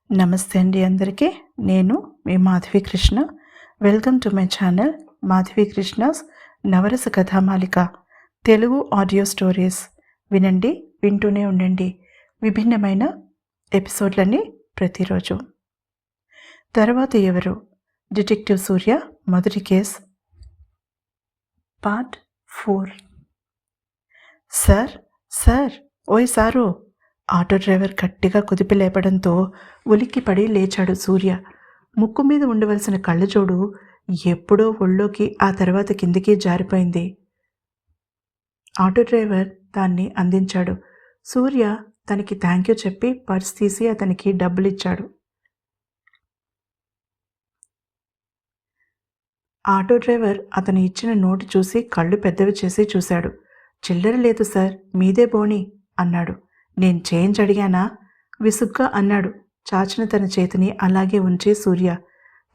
నమస్తే అండి అందరికీ. నేను మీ Madhavi Krishna. Welcome to my channel Madhavi Krishna's Navarasa Kathamalika Telugu audio stories. వినండి, వింటూనే ఉండండి. విభిన్నమైన ఎపిసోడ్లన్నీ ప్రతిరోజు. తర్వాత ఎవరు? డిటెక్టివ్ సూర్య మొదటి కేస్, పార్ట్ 4. సార్ సార్, ఓయ్ సారు! ఆటో డ్రైవర్ గట్టిగా కుదిపి లేపడంతో ఉలిక్కిపడి లేచాడు సూర్య. ముక్కు మీద ఉండవలసిన కళ్ళజోడు ఎప్పుడో ఒళ్ళోకి, ఆ తర్వాత కిందికి జారిపోయింది. ఆటో డ్రైవర్ దాన్ని అందించాడు. సూర్య తనకి థ్యాంక్ యూ చెప్పి పర్స్ తీసి అతనికి డబ్బులిచ్చాడు. ఆటో డ్రైవర్ అతను ఇచ్చిన నోటు చూసి కళ్ళు పెద్దవి చేసి చూశాడు. చిల్లర లేదు సార్, మీదే బోణి అన్నాడు. నేను చేంజ్ అడిగానా? విసుగ్గా అన్నాడు, చాచిన తన చేతిని అలాగే ఉంచి సూర్య.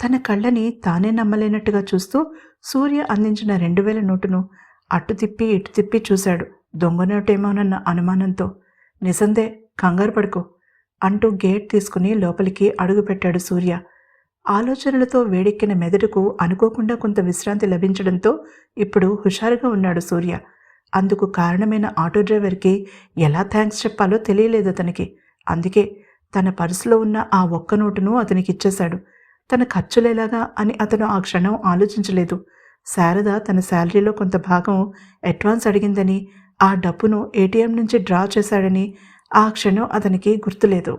తన కళ్ళని తానే నమ్మలేనట్టుగా చూస్తూ సూర్య అందించిన 2000 నోటును అటు తిప్పి ఇటు తిప్పి చూశాడు, దొంగ నోటేమోనన్న అనుమానంతో. నిజందే, కంగారు పడుకో అంటూ గేట్ తీసుకుని లోపలికి అడుగుపెట్టాడు సూర్య. ఆలోచనలతో వేడెక్కిన మెదడుకు అనుకోకుండా కొంత విశ్రాంతి లభించడంతో ఇప్పుడు హుషారుగా ఉన్నాడు సూర్య. అందుకు కారణమైన ఆటో డ్రైవర్కి ఎలా థ్యాంక్స్ చెప్పాలో తెలియలేదు అతనికి. అందుకే తన పర్సులో ఉన్న ఆ ఒక్క నోటును అతనికి ఇచ్చేశాడు. తన ఖర్చులేలాగా అని అతను ఆ క్షణం ఆలోచించలేదు. శారద తన శాలరీలో కొంత భాగం అడ్వాన్స్ అడిగిందని, ఆ డబ్బును ఏటీఎం నుంచి డ్రా చేశాడని ఆ క్షణం అతనికి గుర్తులేదు.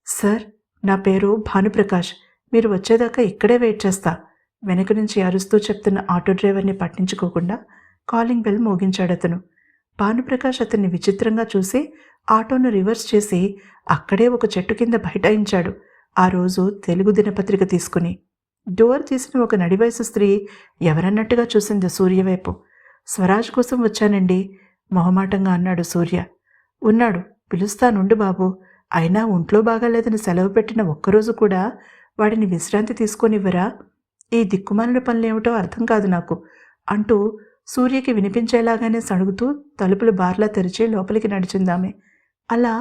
సార్, నా పేరు భానుప్రకాష్. మీరు వచ్చేదాకా ఇక్కడే వెయిట్ చేస్తా. వెనక నుంచి అరుస్తూ చెప్తున్న ఆటో డ్రైవర్ని పట్టించుకోకుండా కాలింగ్ బెల్ మోగించాడు అతను. భానుప్రకాష్ అతన్ని విచిత్రంగా చూసి ఆటోను రివర్స్ చేసి అక్కడే ఒక చెట్టు కింద బైఠాయించాడు. ఆ రోజు తెలుగు దినపత్రిక తీసుకుని. డోర్ తీసిన ఒక నడివయసు స్త్రీ ఎవరన్నట్టుగా చూసింది సూర్య వైపు. స్వరాజ్ కోసం వచ్చానండి, మొహమాటంగా అన్నాడు సూర్య. ఉన్నాడు, పిలుస్తానుండు బాబు. అయినా ఒంట్లో బాగాలేదని సెలవు పెట్టిన ఒక్కరోజు కూడా వాడిని విశ్రాంతి తీసుకొనివ్వరా? ఈ దిక్కుమాలిన పనులేమిటో అర్థం కాదు నాకు అంటూ సూర్యకి వినిపించేలాగానే సణుగుతూ తలుపులు బార్లా తెరిచి లోపలికి నడిచిందామె. అలా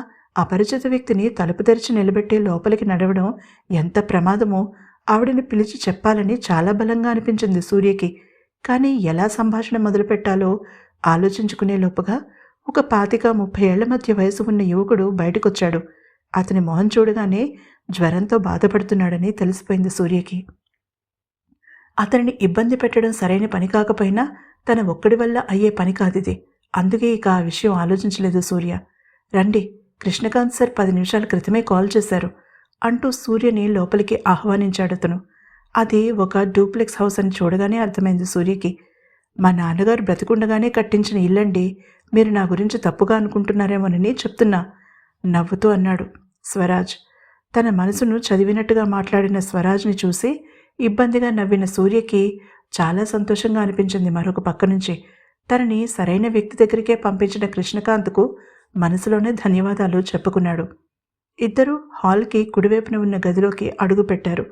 అపరిచిత వ్యక్తిని తలుపు తెరిచి నిలబెట్టి లోపలికి నడవడం ఎంత ప్రమాదమో ఆవిడని పిలిచి చెప్పాలని చాలా బలంగా అనిపించింది సూర్యకి. కానీ ఎలా సంభాషణ మొదలుపెట్టాలో ఆలోచించుకునే లోపుగా ఒక 25-30 ఏళ్ల మధ్య వయసు ఉన్న యువకుడు బయటకొచ్చాడు. అతని మొహం చూడగానే జ్వరంతో బాధపడుతున్నాడని తెలిసిపోయింది సూర్యకి. అతనిని ఇబ్బంది పెట్టడం సరైన పని కాకపోయినా తన ఒక్కడి వల్ల అయ్యే పని కాదిది. అందుకే ఇక ఆ విషయం ఆలోచించలేదు సూర్య. రండి, కృష్ణకాంత్ సార్ 10 నిమిషాల క్రితమే కాల్ చేశారు అంటూ సూర్యని లోపలికి ఆహ్వానించాడతను. అది ఒక డూప్లెక్స్ హౌస్ అని చూడగానే అర్థమైంది సూర్యకి. మా నాన్నగారు బ్రతికుండగానే కట్టించిన ఇల్లండి. మీరు నా గురించి తప్పుగా అనుకుంటున్నారేమోనని చెప్తున్నా నవ్వుతూ అన్నాడు స్వరాజ్. తన మనసును చదివినట్టుగా మాట్లాడిన స్వరాజ్ని చూసి ఇబ్బందిగా నవ్విన సూర్యకి చాలా సంతోషంగా అనిపించింది. మరొక పక్క నుంచి తనని సరైన వ్యక్తి దగ్గరికే పంపించిన కృష్ణకాంత్కు మనసులోనే ధన్యవాదాలు చెప్పుకున్నాడు. ఇద్దరూ హాల్కి కుడివైపున ఉన్న గదిలోకి అడుగుపెట్టారు.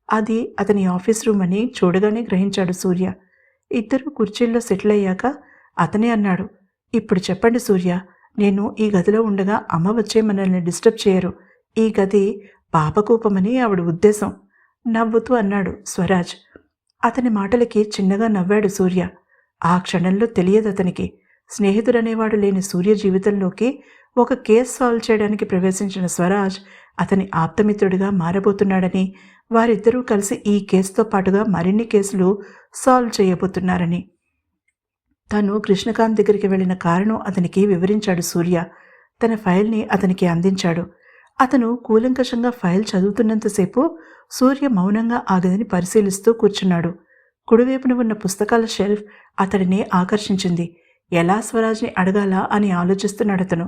అది అతని ఆఫీస్ రూమ్ అని చూడగానే గ్రహించాడు సూర్య. ఇద్దరూ కుర్చీల్లో సెటిల్ అయ్యాక అతనే అన్నాడు, ఇప్పుడు చెప్పండి సూర్య, నేను ఈ గదిలో ఉండగా అమ్మ వచ్చే మనల్ని డిస్టర్బ్ చేయరు. ఈ గది పాపకూపమని ఆవిడ ఉద్దేశం నవ్వుతూ అన్నాడు స్వరాజ్. అతని మాటలకి చిన్నగా నవ్వాడు సూర్య. ఆ క్షణంలో తెలియదు అతనికి, స్నేహితుడనేవాడు లేని సూర్య జీవితంలోకి ఒక కేసు సాల్వ్ చేయడానికి ప్రవేశించిన స్వరాజ్ అతని ఆప్తమిత్రుడిగా మారబోతున్నాడని, వారిద్దరూ కలిసి ఈ కేసుతో పాటుగా మరిన్ని కేసులు సాల్వ్ చేయబోతున్నారని. తను కృష్ణకాంత్ దగ్గరికి వెళ్ళిన కారణం అతనికి వివరించాడు సూర్య. తన ఫైల్ని అతనికి అందించాడు. అతను కూలంకషంగా ఫైల్ చదువుతున్నంతసేపు సూర్య మౌనంగా ఆ గదిని పరిశీలిస్తూ కూర్చున్నాడు. కుడివైపున ఉన్న పుస్తకాల షెల్ఫ్ అతడిని ఆకర్షించింది. ఎలా స్వరాజ్ని అడగాలా అని ఆలోచిస్తున్నాడు అతను.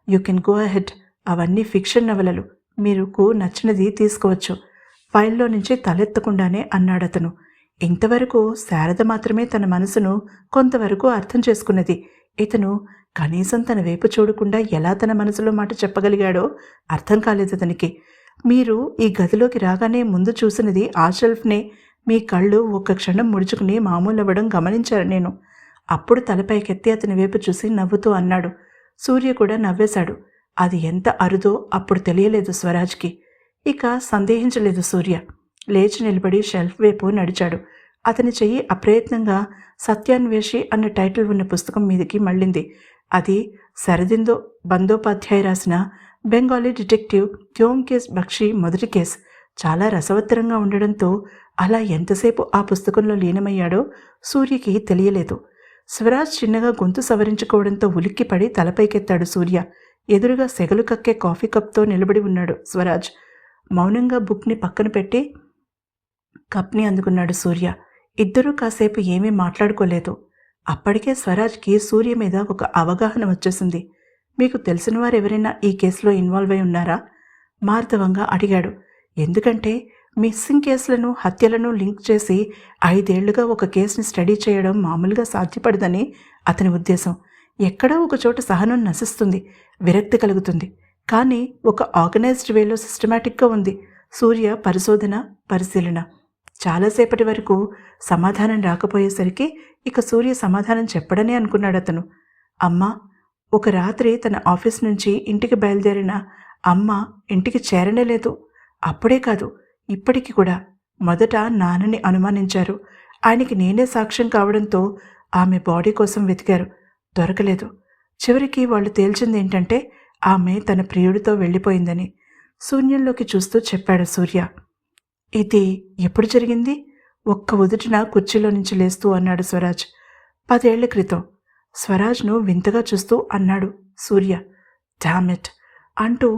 యూ కెన్ గో అహెడ్, అవన్నీ ఫిక్షన్ నవలలు, మీకు నచ్చినది తీసుకోవచ్చు ఫైల్లో నుంచి తలెత్తకుండానే అన్నాడతను. ఇంతవరకు శారద మాత్రమే తన మనసును కొంతవరకు అర్థం చేసుకున్నది. ఇతను కనీసం తన వైపు చూడకుండా ఎలా తన మనసులో మాట చెప్పగలిగాడో అర్థం కాలేదు అతనికి. మీరు ఈ గదిలోకి రాగానే ముందు చూసినది ఆ షెల్ఫ్నే. మీ కళ్ళు ఒక్క క్షణం ముడుచుకుని మామూలు అవ్వడం గమనించాను నేను. అప్పుడు తలపైకెత్తి అతని వైపు చూసి నవ్వుతూ అన్నాడు. సూర్య కూడా నవ్వేశాడు. అది ఎంత అరుదో అప్పుడు తెలియలేదు స్వరాజ్కి. ఇక సందేహించలేదు సూర్య. లేచి నిలబడి షెల్ఫ్ వైపు నడిచాడు. అతని చెయ్యి అప్రయత్నంగా సత్యాన్వేషి అన్న టైటిల్ ఉన్న పుస్తకం మీదకి మళ్ళింది. అది శరదిందో బందోపాధ్యాయ రాసిన బెంగాలీ డిటెక్టివ్ వ్యోమ్కేశ్ బక్షి మొదటి కేసు. చాలా రసవత్తరంగా ఉండడంతో అలా ఎంతసేపు ఆ పుస్తకంలో లీనమయ్యాడో సూర్యకి తెలియలేదు. స్వరాజ్ చిన్నగా గొంతు సవరించుకోవడంతో ఉలిక్కిపడి తలపైకెత్తాడు సూర్య. ఎదురుగా సెగలు కక్కే కాఫీ కప్తో నిలబడి ఉన్నాడు స్వరాజ్. మౌనంగా బుక్ని పక్కన పెట్టి కప్ని అందుకున్నాడు సూర్య. ఇద్దరూ కాసేపు ఏమీ మాట్లాడుకోలేదు. అప్పటికే స్వరాజ్కి సూర్య మీద ఒక అవగాహన వచ్చేసింది. మీకు తెలిసిన వారెవరైనా ఈ కేసులో ఇన్వాల్వ్ అయి ఉన్నారా? మార్దవంగా అడిగాడు. ఎందుకంటే మిస్సింగ్ కేసులను హత్యలను లింక్ చేసి 5 ఏళ్లుగా ఒక కేసుని స్టడీ చేయడం మామూలుగా సాధ్యపడదని అతని ఉద్దేశం. ఎక్కడో ఒక చోట సహనం నశిస్తుంది, విరక్తి కలుగుతుంది. కానీ ఒక ఆర్గనైజ్డ్ వేలో సిస్టమేటిక్గా ఉంది సూర్య పరిశీలన. చాలాసేపటి వరకు సమాధానం రాకపోయేసరికి ఇక సూర్య సమాధానం చెప్పడనే అనుకున్నాడు అతను. అమ్మ, ఒక రాత్రి తన ఆఫీస్ నుంచి ఇంటికి బయలుదేరిన అమ్మ ఇంటికి చేరనే లేదు. అప్పుడే కాదు, ఇప్పటికి కూడా. మొదట నాన్నని అనుమానించారు. ఆయనకి నేనే సాక్ష్యం కావడంతో ఆమె బాడీ కోసం వెతికారు. దొరకలేదు. చివరికి వాళ్ళు తేల్చింది ఏంటంటే ఆమె తన ప్రియుడితో వెళ్ళిపోయిందని. శూన్యంలోకి చూస్తూ చెప్పాడు సూర్య. ఇది ఎప్పుడు జరిగింది? ఒక్క ఉదుటిన కుర్చీలో నుంచి లేస్తూ అన్నాడు స్వరాజ్. 10 ఏళ్ల క్రితం. స్వరాజ్ను వింతగా చూస్తూ అన్నాడు సూర్య. డామిట్ అంటూ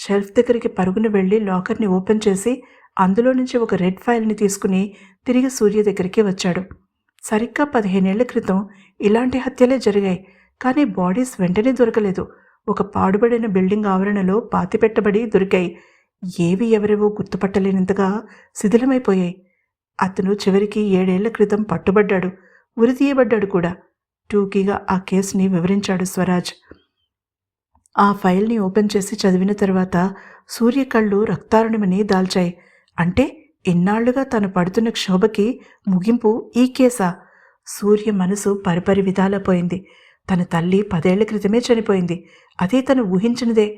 షెల్ఫ్ దగ్గరికి పరుగున వెళ్ళి లాకర్ని ఓపెన్ చేసి అందులో నుంచి ఒక రెడ్ ఫైల్ని తీసుకుని తిరిగి సూర్య దగ్గరికి వచ్చాడు. సరిగ్గా 15 ఏళ్ల క్రితం ఇలాంటి హత్యలే జరిగాయి. కానీ బాడీస్ వెంటనే దొరకలేదు. ఒక పాడుబడిన బిల్డింగ్ ఆవరణలో పాతిపెట్టబడి దొరికాయి. ఏవి ఎవరెవో గుర్తుపట్టలేనంతగా శిథిలమైపోయాయి. అతను చివరికి 7 ఏళ్ల క్రితం పట్టుబడ్డాడు, ఉరితీయబడ్డాడు కూడా. టూకీగా ఆ కేసుని వివరించాడు స్వరాజ్. ఆ ఫైల్ని ఓపెన్ చేసి చదివిన తర్వాత సూర్య కళ్ళు రక్తారుణమని దాల్చాయి. అంటే ఇన్నాళ్లుగా తను పడుతున్న క్షోభకి ముగింపు ఈ కేసా? సూర్య మనసు పరిపరి విధాలా పోయింది. తన తల్లి 10 ఏళ్ల క్రితమే చనిపోయింది. అదే తను ఊహించినదే.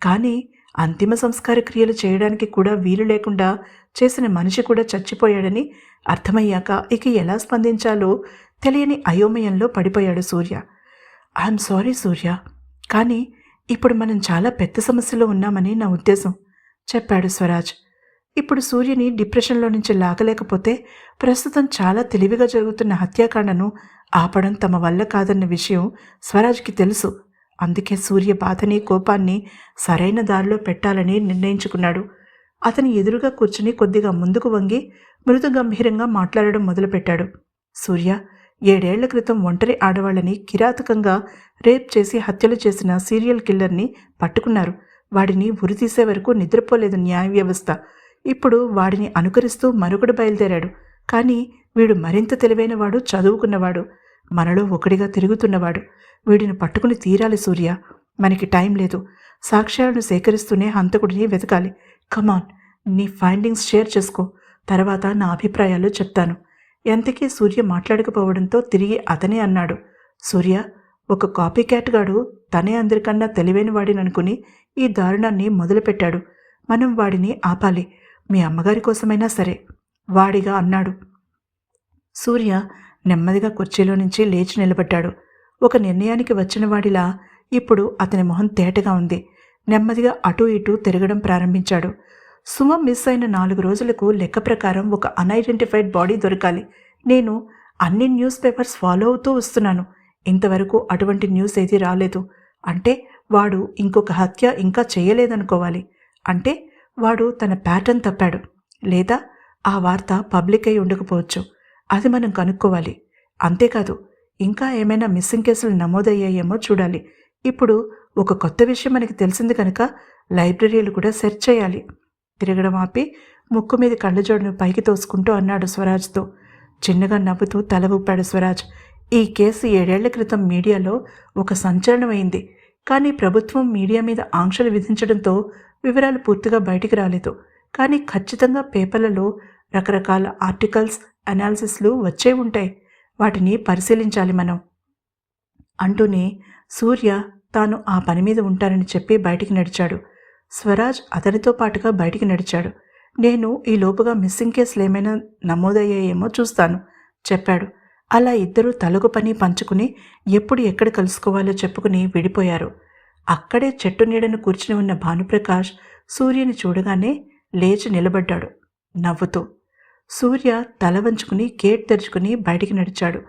కానీ అంతిమ సంస్కార క్రియలు చేయడానికి కూడా వీలు లేకుండా చేసిన మనిషి కూడా చచ్చిపోయాడని అర్థమయ్యాక ఇక ఎలా స్పందించాలో తెలియని అయోమయంలో పడిపోయాడు సూర్య. ఐఎమ్ సారీ సూర్య, కానీ ఇప్పుడు మనం చాలా పెద్ద సమస్యలో ఉన్నామని నా ఉద్దేశం, చెప్పాడు స్వరాజ్. ఇప్పుడు సూర్యని డిప్రెషన్లో నుంచి లాగలేకపోతే ప్రస్తుతం చాలా తెలివిగా జరుగుతున్న హత్యాకాండను ఆపడం తమ వల్ల కాదన్న విషయం స్వరాజ్కి తెలుసు. అందుకే సూర్య బాధని కోపాన్ని సరైన దారిలో పెట్టాలని నిర్ణయించుకున్నాడు. అతని ఎదురుగా కూర్చుని కొద్దిగా ముందుకు వంగి మృదు గంభీరంగా మాట్లాడడం మొదలుపెట్టాడు. సూర్య, 7 ఏళ్ల క్రితం ఒంటరి ఆడవాళ్ళని కిరాతకంగా రేప్ చేసి హత్యలు చేసిన సీరియల్ కిల్లర్ని పట్టుకున్నారు. వాడిని ఉరితీసే వరకు నిద్రపోలేదు న్యాయ వ్యవస్థ. ఇప్పుడు వాడిని అనుకరిస్తూ మరొకడు బయలుదేరాడు. కానీ వీడు మరింత తెలివైనవాడు, చదువుకున్నవాడు, మనలో ఒకడిగా తిరుగుతున్నవాడు. వీడిని పట్టుకుని తీరాలి సూర్య. మనకి టైం లేదు. సాక్ష్యాలను సేకరిస్తూనే హంతకుడిని వెతకాలి. కమాన్, నీ ఫైండింగ్స్ షేర్ చేసుకో. తర్వాత నా అభిప్రాయాలు చెప్తాను. ఎంతకీ సూర్య మాట్లాడకపోవడంతో తిరిగి అతనే అన్నాడు. సూర్య, ఒక కాపీ క్యాట్ గాడు తనే అందరికన్నా తెలివైన వాడిననుకుని ఈ దారుణాన్ని మొదలుపెట్టాడు. మనం వాడిని ఆపాలి. మీ అమ్మగారి కోసమైనా సరే, వాడిగా అన్నాడు. సూర్య నెమ్మదిగా కుర్చీలో నుంచి లేచి నిలబడ్డాడు. ఒక నిర్ణయానికి వచ్చిన వాడిలా ఇప్పుడు అతని మొహం తేటగా ఉంది. నెమ్మదిగా అటూ ఇటూ తిరగడం ప్రారంభించాడు. సుమ మిస్ అయిన 4 రోజులకు లెక్క ప్రకారం ఒక అన్ఐడెంటిఫైడ్ బాడీ దొరకాలి. నేను అన్ని న్యూస్ పేపర్స్ ఫాలో అవుతూ వస్తున్నాను. ఇంతవరకు అటువంటి న్యూస్ ఏది రాలేదు. అంటే వాడు ఇంకొక హత్య ఇంకా చేయలేదనుకోవాలి. అంటే వాడు తన ప్యాటర్న్ తప్పాడు. లేదా ఆ వార్త పబ్లిక్ అయి ఉండకపోవచ్చు. అది మనం కనుక్కోవాలి. అంతేకాదు, ఇంకా ఏమైనా మిస్సింగ్ కేసులు నమోదయ్యాయేమో చూడాలి. ఇప్పుడు ఒక కొత్త విషయం మనకి తెలిసింది కనుక లైబ్రరీలు కూడా సెర్చ్ చేయాలి. తిరగడం ఆపి ముక్కు మీద కళ్ళజోడును పైకి తోసుకుంటూ అన్నాడు స్వరాజ్తో. చిన్నగా నవ్వుతూ తల ఊపాడు స్వరాజ్. ఈ కేసు 7 ఏళ్ల క్రితం మీడియాలో ఒక సంచలనమైంది. కానీ ప్రభుత్వం మీడియా మీద ఆంక్షలు విధించడంతో వివరాలు పూర్తిగా బయటికి రాలేదు. కానీ ఖచ్చితంగా పేపర్లలో రకరకాల ఆర్టికల్స్, అనాలిసిస్లు వచ్చే ఉంటాయి. వాటిని పరిశీలించాలి మనం అంటూనే సూర్య తాను ఆ పని మీద ఉంటానని చెప్పి బయటికి నడిచాడు. స్వరాజ్ అతనితో పాటుగా బయటికి నడిచాడు. నేను ఈ లోపుగా మిస్సింగ్ కేసులు ఏమైనా నమోదయ్యాయేమో చూస్తాను చెప్పాడు. అలా ఇద్దరూ తలకు పని పంచుకుని ఎప్పుడు ఎక్కడ కలుసుకోవాలో చెప్పుకుని విడిపోయారు. అక్కడే చెట్టు నీడను కూర్చుని ఉన్న భానుప్రకాష్ సూర్యని చూడగానే లేచి నిలబడ్డాడు నవ్వుతూ. సూర్య తల వంచుకుని గేట్ తెరుచుకుని బయటికి నడిచాడు.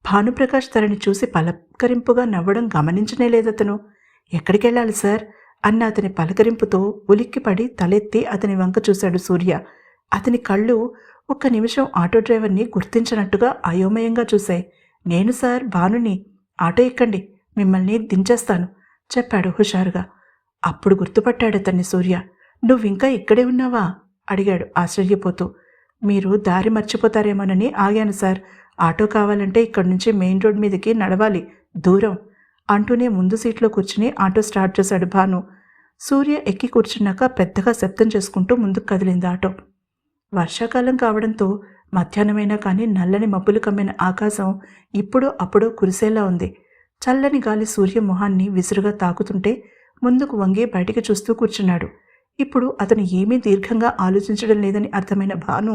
భానుప్రకాష్ తనని చూసి పలకరింపుగా నవ్వడం గమనించనే లేదతను. ఎక్కడికెళ్ళాలి సార్ అన్న అతని పలకరింపుతో ఉలిక్కిపడి తలెత్తి అతని వంక చూశాడు సూర్య. అతని కళ్ళు ఒక్క నిమిషం ఆటో డ్రైవర్ని గుర్తించినట్టుగా అయోమయంగా చూశాయి. నేను సార్ భానుని, ఆటో ఎక్కండి, మిమ్మల్ని దించేస్తాను చెప్పాడు హుషారుగా. అప్పుడు గుర్తుపట్టాడతన్ని సూర్య. నువ్వింకా ఇక్కడే ఉన్నావా అడిగాడు ఆశ్చర్యపోతూ. మీరు దారి మర్చిపోతారేమోనని ఆగాను సార్. ఆటో కావాలంటే ఇక్కడి నుంచి మెయిన్ రోడ్ మీదకి నడవాలి, దూరం అంటూనే ముందు సీట్లో కూర్చుని ఆటో స్టార్ట్ చేశాడు భాను. సూర్య ఎక్కి కూర్చున్నాక పెద్దగా శబ్దం చేసుకుంటూ ముందుకు కదిలింది ఆటో. వర్షాకాలం కావడంతో మధ్యాహ్నమైనా కానీ నల్లని మబ్బులు కమ్మిన ఆకాశం ఇప్పుడో అప్పుడో కురిసేలా ఉంది. చల్లని గాలి సూర్య మొహాన్ని విసురుగా తాకుతుంటే ముందుకు వంగి బయటికి చూస్తూ కూర్చున్నాడు. ఇప్పుడు అతను ఏమీ దీర్ఘంగా ఆలోచించడం లేదని అర్థమైన భాను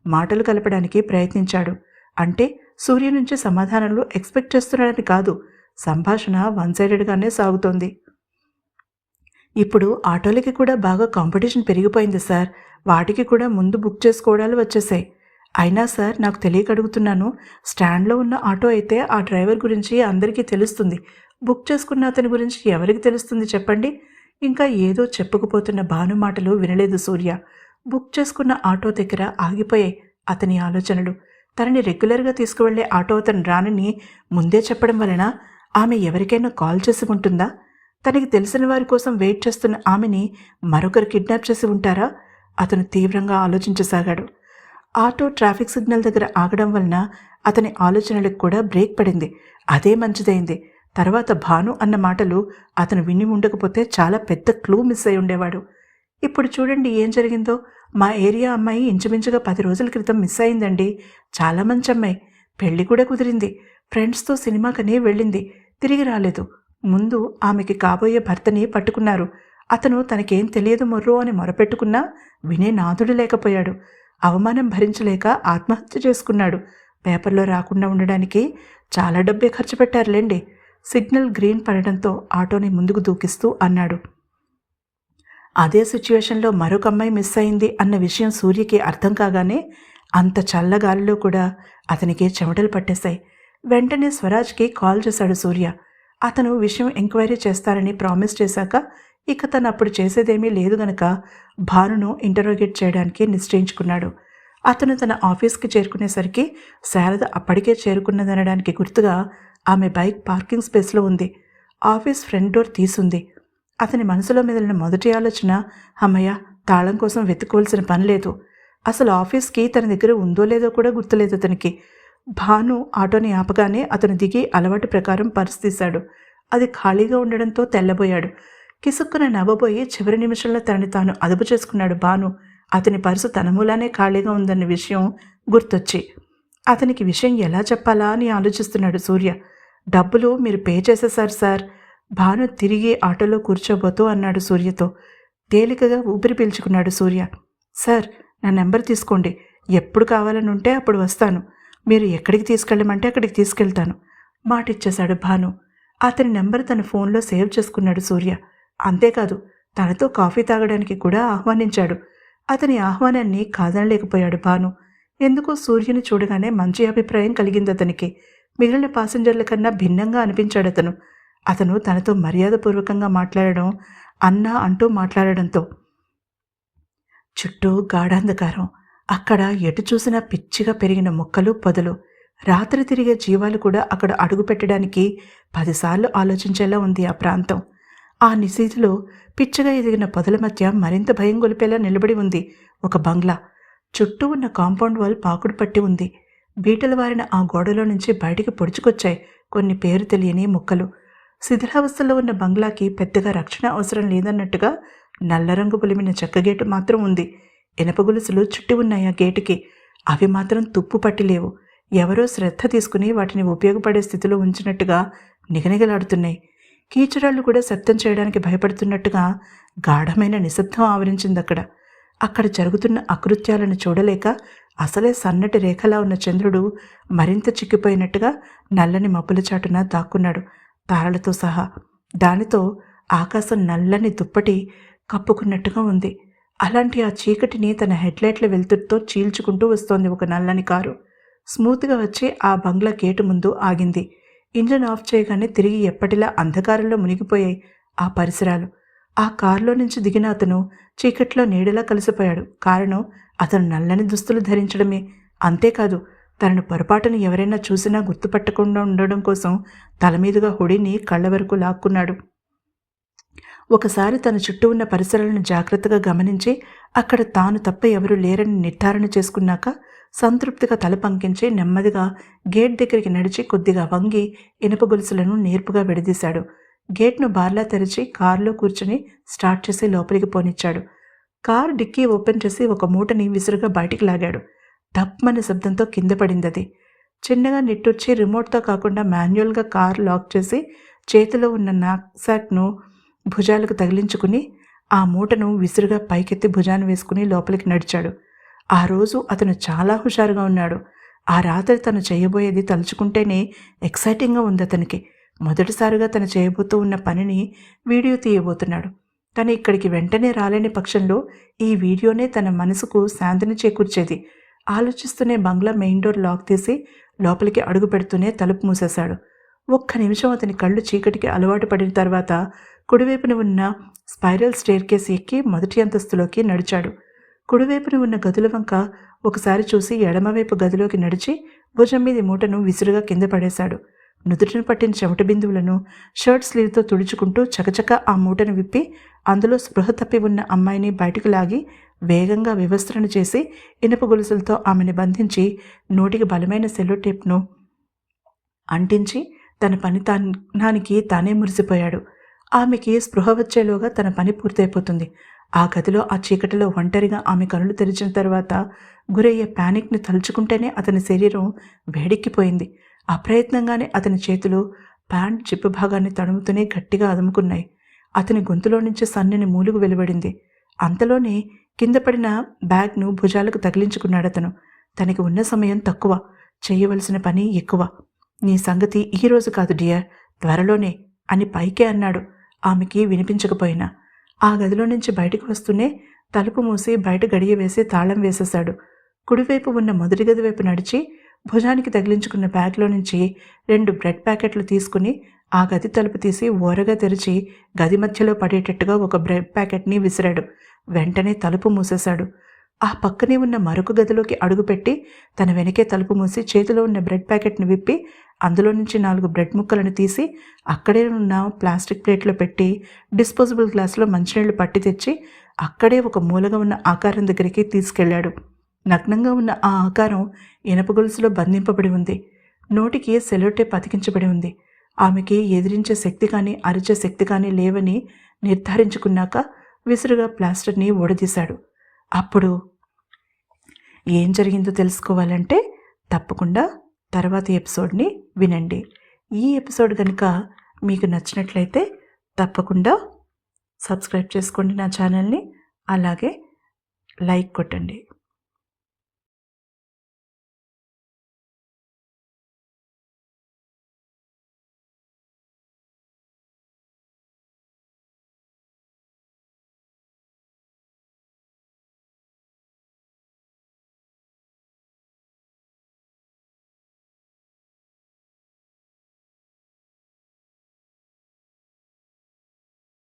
మాటలు కలపడానికి ప్రయత్నించాడు. అంటే సూర్య నుంచి సమాధానాలు ఎక్స్పెక్ట్ చేస్తున్నాడని కాదు, సంభాషణ వన్ సైడెడ్గానే సాగుతోంది. ఇప్పుడు ఆటోలకి కూడా బాగా కాంపిటీషన్ పెరిగిపోయింది సార్. వాటికి కూడా ముందు బుక్ చేసుకోవడాలు వచ్చేసాయి. అయినా సార్ నాకు తెలియక అడుగుతున్నాను, స్టాండ్లో ఉన్న ఆటో అయితే ఆ డ్రైవర్ గురించి అందరికీ తెలుస్తుంది, బుక్ చేసుకున్న అతని గురించి ఎవరికి తెలుస్తుంది చెప్పండి. ఇంకా ఏదో చెప్పుకుపోతున్న భాను మాటలు వినలేదు సూర్య. బుక్ చేసుకున్న ఆటో దగ్గర ఆగిపోయాయి అతని ఆలోచనలు. తనని రెగ్యులర్గా తీసుకువెళ్లే ఆటో అతను రానని ముందే చెప్పడం వలన ఆమె ఎవరికైనా కాల్ చేసి ఉంటుందా? తనకి తెలిసిన వారి కోసం వెయిట్ చేస్తున్న ఆమెని మరొకరు కిడ్నాప్ చేసి ఉంటారా? అతను తీవ్రంగా ఆలోచించసాగాడు. ఆటో ట్రాఫిక్ సిగ్నల్ దగ్గర ఆగడం వలన అతని ఆలోచనలకు కూడా బ్రేక్ పడింది. అదే మంచిదైంది. తర్వాత భాను అన్న మాటలు అతను విని ఉండకపోతే చాలా పెద్ద క్లూ మిస్ అయి ఉండేవాడు. ఇప్పుడు చూడండి ఏం జరిగిందో. మా ఏరియా అమ్మాయి ఇంచుమించుగా 10 రోజుల క్రితం మిస్ అయిందండి. చాలా మంచి అమ్మాయి, పెళ్లి కూడా కుదిరింది, ఫ్రెండ్స్తో సినిమాకని వెళ్ళింది, తిరిగి రాలేదు. ముందు ఆమెకి కాబోయే భర్తని పట్టుకున్నారు. అతను తనకేం తెలియదు మొర్రో అని మొరపెట్టుకున్నా వినే నాథుడు లేకపోయాడు. అవమానం భరించలేక ఆత్మహత్య చేసుకున్నాడు. పేపర్లో రాకుండా ఉండడానికి చాలా డబ్బే ఖర్చు పెట్టారులేండి. సిగ్నల్ గ్రీన్ పడడంతో ఆటోని ముందుకు దూకిస్తూ అన్నాడు. అదే సిచ్యువేషన్లో మరొక అమ్మాయి మిస్ అయింది అన్న విషయం సూర్యకి అర్థం కాగానే అంత చల్లగాలిలో కూడా అతనికి చెమటలు పట్టేశాయి. వెంటనే స్వరాజ్కి కాల్ చేశాడు సూర్య. అతను విషయం ఎంక్వైరీ చేస్తారని ప్రామిస్ చేశాక ఇక తను అప్పుడు చేసేదేమీ లేదు గనక భానును ఇంటరోగేట్ చేయడానికి నిశ్చయించుకున్నాడు. అతను తన ఆఫీస్కి చేరుకునేసరికి శారద అప్పటికే చేరుకున్నదనడానికి గుర్తుగా ఆమె బైక్ పార్కింగ్ స్పేస్లో ఉంది. ఆఫీస్ ఫ్రంట్ డోర్ తీసుంది. అతని మనసులో మెదిలిన మొదటి ఆలోచన, అమ్మయ్య, తాళం కోసం వెతుక్కోవాల్సిన పని లేదు. అసలు ఆఫీస్కి తన దగ్గర ఉందో లేదో కూడా గుర్తులేదు అతనికి. భాను ఆటోని ఆపగానే అతను దిగి అలవాటు ప్రకారం పర్స్ తీశాడు. అది ఖాళీగా ఉండడంతో తెల్లబోయాడు. కిసుక్కున నవ్వబోయి చివరి నిమిషంలో తనని తాను అదుపు చేసుకున్నాడు భాను. అతని పర్సు తన మూలానే ఖాళీగా ఉందన్న విషయం గుర్తొచ్చి అతనికి విషయం ఎలా చెప్పాలా అని ఆలోచిస్తున్నాడు సూర్య. డబ్బులు మీరు పే చేసేశారు సార్. భాను తిరిగి ఆటోలో కూర్చోబోతూ అన్నాడు సూర్యతో. తేలికగా ఊపిరి పీల్చుకున్నాడు సూర్య. సార్, నా నెంబర్ తీసుకోండి. ఎప్పుడు కావాలని ఉంటే అప్పుడు వస్తాను. మీరు ఎక్కడికి తీసుకెళ్ళమంటే అక్కడికి తీసుకెళ్తాను మాటిచ్చేశాడు భాను. అతని నెంబర్ తన ఫోన్లో సేవ్ చేసుకున్నాడు సూర్య. అంతేకాదు, తనతో కాఫీ తాగడానికి కూడా ఆహ్వానించాడు. అతని ఆహ్వానాన్ని కాదనలేకపోయాడు భాను. ఎందుకో సూర్యుని చూడగానే మంచి అభిప్రాయం కలిగింది అతనికి. మిగిలిన పాసెంజర్ల కన్నా భిన్నంగా అనిపించాడు అతను. అతను తనతో మర్యాదపూర్వకంగా మాట్లాడడం, అన్నా అంటూ మాట్లాడడంతో. చుట్టూ గాఢాంధకారం. అక్కడ ఎటు చూసినా పిచ్చిగా పెరిగిన మొక్కలు, పొదలు. రాత్రి తిరిగే జీవాలు కూడా అక్కడ అడుగు పెట్టడానికి 10 సార్లు ఆలోచించేలా ఉంది ఆ ప్రాంతం. ఆ నిశీధిలో పిచ్చిగా ఎదిగిన పొదల మధ్య మరింత భయం గొలిపేలా నిలబడి ఉంది ఒక బంగ్లా. చుట్టూ ఉన్న కాంపౌండ్ వాల్ పాకుడు పట్టి ఉంది. బీటలు వారిన ఆ గోడలో నుంచి బయటికి పొడుచుకొచ్చాయి కొన్ని పేరు తెలియని మొక్కలు. శిథిలావస్థలో ఉన్న బంగ్లాకి పెద్దగా రక్షణ అవసరం లేదన్నట్టుగా నల్లరంగు పులిమిన చెక్కగేటు మాత్రం ఉంది. ఇనప గొలుసులు చుట్టి ఉన్నాయి ఆ గేటుకి. అవి మాత్రం తుప్పు పట్టిలేవు. ఎవరో శ్రద్ధ తీసుకుని వాటిని ఉపయోగపడే స్థితిలో ఉంచినట్టుగా నిగనిగలాడుతున్నాయి. కీచురాళ్ళు కూడా శబ్దం చేయడానికి భయపడుతున్నట్టుగా గాఢమైన నిశ్శబ్దం ఆవరించింది అక్కడ. అక్కడ జరుగుతున్న అకృత్యాలను చూడలేక అసలే సన్నటి రేఖలా ఉన్న చంద్రుడు మరింత చిక్కిపోయినట్టుగా నల్లని మబ్బుల చాటున దాక్కున్నాడు, తారలతో సహా. దానితో ఆకాశం నల్లని దుప్పటి కప్పుకున్నట్టుగా ఉంది. అలాంటి ఆ చీకటిని తన హెడ్లైట్ల వెలుతురుతో చీల్చుకుంటూ వస్తోంది ఒక నల్లని కారు. స్మూత్గా వచ్చి ఆ బంగ్లా గేటు ముందు ఆగింది. ఇంజన్ ఆఫ్ చేయగానే తిరిగి ఎప్పటిలా అంధకారంలో మునిగిపోయాయి ఆ పరిసరాలు. ఆ కారులో నుంచి దిగిన అతను చీకట్లో నీడలా కలిసిపోయాడు. కారణం అతను నల్లని దుస్తులు ధరించడమే. అంతేకాదు, తనను పొరపాటును ఎవరైనా చూసినా గుర్తుపట్టకుండా ఉండడం కోసం తలమీదుగా హుడీని కళ్ళ వరకు లాక్కున్నాడు. ఒకసారి తన చుట్టూ ఉన్న పరిసరాలను జాగ్రత్తగా గమనించి అక్కడ తాను తప్ప ఎవరూ లేరని నిర్ధారణ చేసుకున్నాక సంతృప్తిగా తల పంకించి నెమ్మదిగా గేట్ దగ్గరికి నడిచి కొద్దిగా వంగి ఇనుప గొలుసులను నేర్పుగా విడదీశాడు. గేట్ను బార్లా తెరిచి కారులో కూర్చుని స్టార్ట్ చేసి లోపలికి పోనిచ్చాడు. కారు డిక్కీ ఓపెన్ చేసి ఒక మూటని విసురుగా బయటికి లాగాడు. టప్మనే శబ్దంతో కింద పడిందది. చిన్నగా నిట్టూర్చి రిమోట్తో కాకుండా మాన్యువల్గా కారు లాక్ చేసి చేతిలో ఉన్న నాక్సాక్ను భుజాలకు తగిలించుకుని ఆ మూటను విసురుగా పైకెత్తి భుజాన వేసుకుని లోపలికి నడిచాడు. ఆ రోజు అతను చాలా హుషారుగా ఉన్నాడు. ఆ రాత్రి తను చేయబోయేది తలుచుకుంటేనే ఎక్సైటింగ్గా ఉంది అతనికి. మొదటిసారిగా తను చేయబోతూ ఉన్న పనిని వీడియో తీయబోతున్నాడు. తను ఇక్కడికి వెంటనే రాలేని పక్షంలో ఈ వీడియోనే తన మనసుకు శాంతిని చేకూర్చేది. ఆలోచిస్తూనే బంగ్లా మెయిన్ డోర్ లాక్ తీసి లోపలికి అడుగు పెడుతూనే తలుపు మూసేశాడు. ఒక్క నిమిషం అతని కళ్ళు చీకటికి అలవాటు పడిన తర్వాత కుడివైపున ఉన్న స్పైరల్ స్టేర్ కేస్ ఎక్కి మొదటి అంతస్తులోకి నడిచాడు. కుడివైపున ఉన్న గదుల వంక ఒకసారి చూసి ఎడమవైపు గదిలోకి నడిచి భుజం మీది మూటను విసురుగా కింద పడేశాడు. నుదుటిన పట్టిన చెమట బిందువులను షర్ట్ స్లీవ్తో తుడుచుకుంటూ చకచక ఆ మూటను విప్పి అందులో స్పృహ తప్పి ఉన్న అమ్మాయిని బయటకు లాగి వేగంగా వివస్త్రణ చేసి ఇనుప గొలుసులతో ఆమెను బంధించి నోటికి బలమైన సెల్లో టేప్ను అంటించి తన పనితనానికి తానే మురిసిపోయాడు. ఆమెకి స్పృహ వచ్చేలోగా తన పని పూర్తయిపోతుంది. ఆ గదిలో ఆ చీకటిలో ఒంటరిగా ఆమె కనులు తెరిచిన తర్వాత గురయ్యే ప్యానిక్ని తలుచుకుంటేనే అతని శరీరం వేడెక్కిపోయింది. అప్రయత్నంగానే అతని చేతులు ప్యాంట్ జిప్పు భాగాన్ని తడుముతూనే గట్టిగా అదుముకున్నాయి. అతని గొంతులో నుంచి సన్నని మూలుగు వెలువడింది. అంతలోనే కింద పడిన బ్యాగ్ను భుజాలకు తగిలించుకున్నాడతను. తనకి ఉన్న సమయం తక్కువ, చేయవలసిన పని ఎక్కువ. నీ సంగతి ఈరోజు కాదు డియర్, త్వరలోనే అని పైకే అన్నాడు. ఆమెకి వినిపించకపోయినా ఆ గదిలో నుంచి బయటకు వస్తూనే తలుపు మూసి బయట గడియ వేసి తాళం వేసేశాడు. కుడివైపు ఉన్న మొదటి గది వైపు నడిచి భుజానికి తగిలించుకున్న బ్యాగ్లో నుంచి 2 బ్రెడ్ ప్యాకెట్లు తీసుకుని ఆ గది తలుపు తీసి ఓరగా తెరిచి గది మధ్యలో పడేటట్టుగా ఒక బ్రెడ్ ప్యాకెట్ని విసిరాడు. వెంటనే తలుపు మూసేశాడు. ఆ పక్కనే ఉన్న మరొక గదిలోకి అడుగుపెట్టి తన వెనకే తలుపు మూసి చేతిలో ఉన్న బ్రెడ్ ప్యాకెట్ను విప్పి అందులో నుంచి 4 బ్రెడ్ ముక్కలను తీసి అక్కడే ఉన్న ప్లాస్టిక్ ప్లేట్లో పెట్టి డిస్పోజబుల్ గ్లాసులో మంచినీళ్లు పట్టి తెచ్చి అక్కడే ఒక మూలగా ఉన్న ఆకారం దగ్గరికి తీసుకెళ్లాడు. నగ్నంగా ఉన్న ఆ ఆకారం ఇనప గొలుసులో బంధింపబడి ఉంది. నోటికి సెలోటేప్ అతికించబడి ఉంది. ఆమెకి ఎదిరించే శక్తి కానీ అరిచే శక్తి కానీ లేవని నిర్ధారించుకున్నాక విసురుగా ప్లాస్టర్ని ఊడదీశాడు. అప్పుడు ఏం జరిగిందో తెలుసుకోవాలంటే తప్పకుండా తర్వాతి ఎపిసోడ్ని వినండి. ఈ ఎపిసోడ్ కనుక మీకు నచ్చినట్లయితే తప్పకుండా సబ్స్క్రైబ్ చేసుకోండి నా ఛానల్ని, అలాగే లైక్ కొట్టండి.